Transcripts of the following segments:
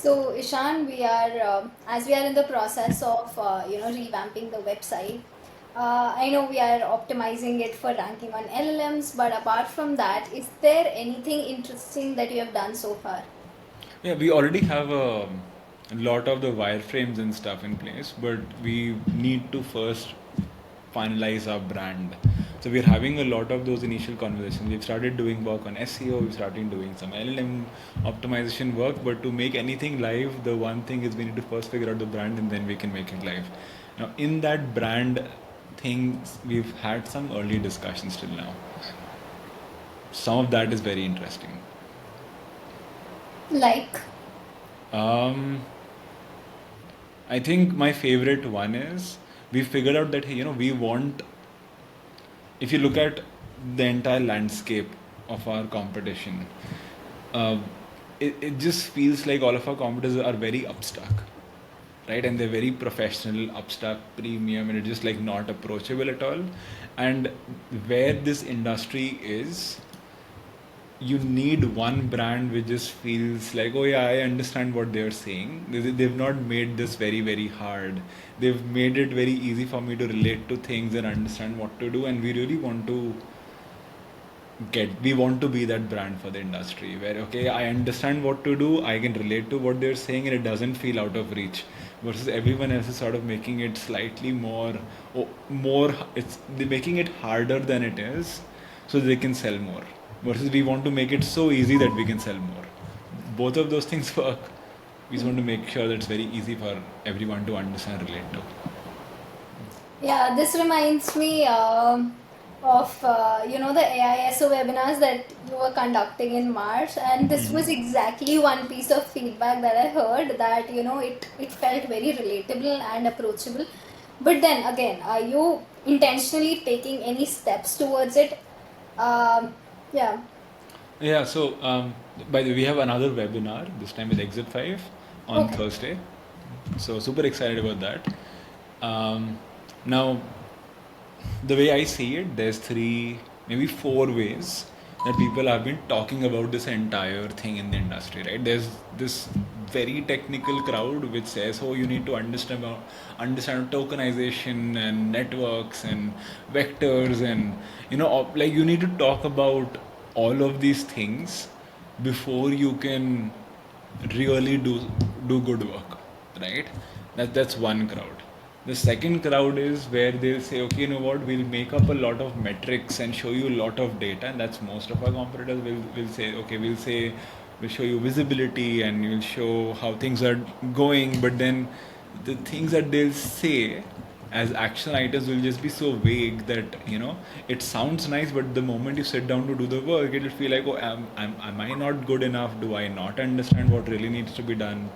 So, Ishan, we are as we are in the process of revamping the website. I know we are optimizing it for ranking on LLMs, but apart from that, is there anything interesting that you have done so far? Yeah, we already have a lot of the wireframes and stuff in place, but we need to first finalize our brand. So we're having a lot of those initial conversations. We've started doing work on SEO, we've started doing some LLM optimization work, but to make anything live, the one thing is we need to first figure out the brand and then we can make it live. Now, in that brand things, we've had some early discussions till now. Some of that is very interesting. Like, Um, I think my favorite one is we figured out that we want, if you look at the entire landscape of our competition, uh, it just feels like all of our competitors are very upstuck, right? And they're very professional, upstuck, premium, and it's just like not approachable at all. And where this industry is, you need one brand which just feels like, oh yeah, I understand what they're saying. They've not made this very, very hard. They've made it very easy for me to relate to things and understand what to do. And we really want to we want to be that brand for the industry where, okay, I understand what to do, I can relate to what they're saying, and it doesn't feel out of reach. Versus everyone else is sort of making it slightly they're making it harder than it is so they can sell more. Versus we want to make it so easy that we can sell more. Both of those things work. We just want to make sure that it's very easy for everyone to understand and relate to. yeah, this reminds me of the AISO webinars that you were conducting in March, and this was exactly one piece of feedback that I heard, that it felt very relatable and approachable. But then again, are you intentionally taking any steps towards it? Yeah. Yeah, so by the way, we have another webinar, this time with Exit 5 on Okay. Thursday. So super excited about that. Um, now, the way I see it, there's three, maybe four ways that people have been talking about this entire thing in the industry, right? There's this very technical crowd which says, oh, you need to understand tokenization and networks and vectors, and like you need to talk about all of these things before you can really do good work, right? That's one crowd. The second crowd is where they'll say, okay, you know what, we'll make up a lot of metrics and show you a lot of data, and that's most of our competitors will say, okay, we'll show you visibility and we'll show how things are going, but then the things that they'll say as action items will just be so vague that it sounds nice, but the moment you sit down to do the work, it'll feel like, oh, am I not good enough? Do I not understand what really needs to be done?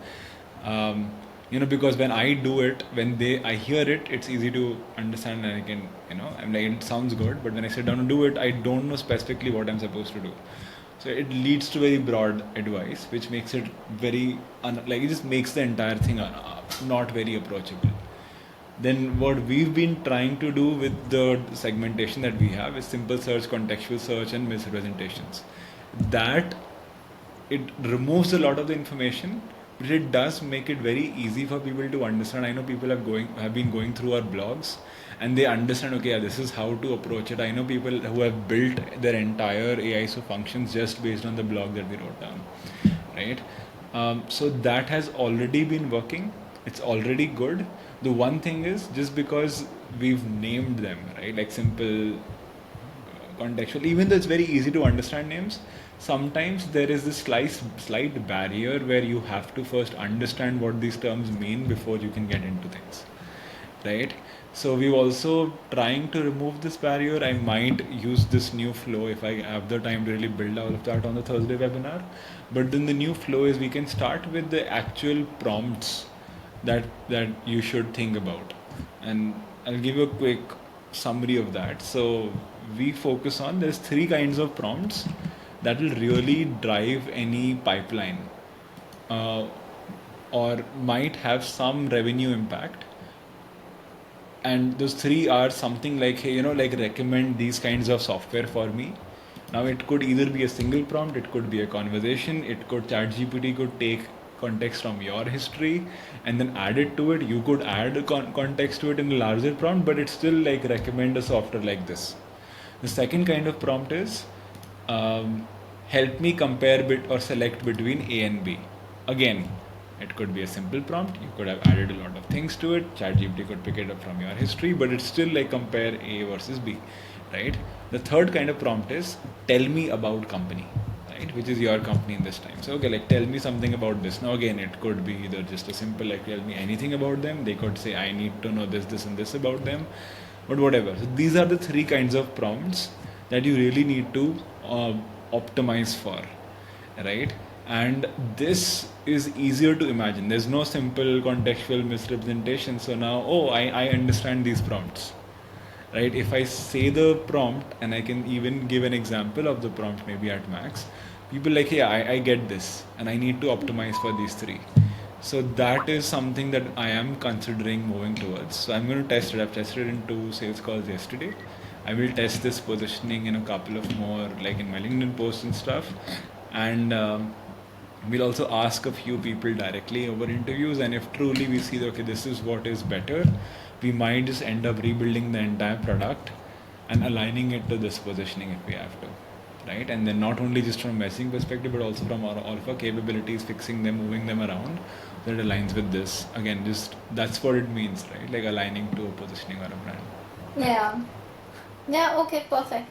Because when I do it, I hear it, it's easy to understand, and I can, I'm like, it sounds good, but when I sit down and do it, I don't know specifically what I'm supposed to do. So it leads to very broad advice, which makes it very like it just makes the entire thing not very approachable. Then what we've been trying to do with the segmentation that we have is simple search, contextual search, and misrepresentations. That it removes a lot of the information, but it does make it very easy for people to understand. I know people have been going through our blogs, and they understand, okay, yeah, this is how to approach it. I know people who have built their entire AISO functions just based on the blog that we wrote down, right? So that has already been working. It's already good. The one thing is, just because we've named them, right, like simple, contextual, even though it's very easy to understand names, sometimes there is this slight barrier where you have to first understand what these terms mean before you can get into things, right? So we're also trying to remove this barrier. I might use this new flow if I have the time to really build all of that on the Thursday webinar. But then the new flow is we can start with the actual prompts that you should think about, and I'll give you a quick summary of that. So we focus on, there's three kinds of prompts that will really drive any pipeline, uh, or might have some revenue impact. And those three are something like, hey, like recommend these kinds of software for me. Now it could either be a single prompt, it could be a conversation, it could ChatGPT could take context from your history and then add it to it. You could add a context to it in a larger prompt, but it's still like recommend a software like this. The second kind of prompt is help me compare bit or select between A and B. Again, it could be a simple prompt. You could have added a lot of things to it. ChatGPT could pick it up from your history, but it's still like compare A versus B, right? The third kind of prompt is tell me about company, right? Which is your company in this time. So okay, like tell me something about this. Now again, it could be either just a simple like tell me anything about them. They could say I need to know this, this, and this about them, but whatever. So these are the three kinds of prompts that you really need to optimize for, right? And this is easier to imagine. There's no simple contextual misrepresentation. So now, oh, I understand these prompts, right? If I say the prompt and I can even give an example of the prompt maybe at max, people like, yeah, I get this and I need to optimize for these three. So that is something that I am considering moving towards. So I'm going to test it. I've tested it in 2 sales calls yesterday. I will test this positioning in a couple of more, like in my LinkedIn posts and stuff. And we'll also ask a few people directly over interviews. And if truly we see that, okay, this is what is better, we might just end up rebuilding the entire product and aligning it to this positioning if we have to, right? And then not only just from messaging perspective, but also from all of our capabilities, fixing them, moving them around, that aligns with this. Again, just that's what it means, right? Like aligning to a positioning or a brand. Yeah. Yeah, okay, perfect.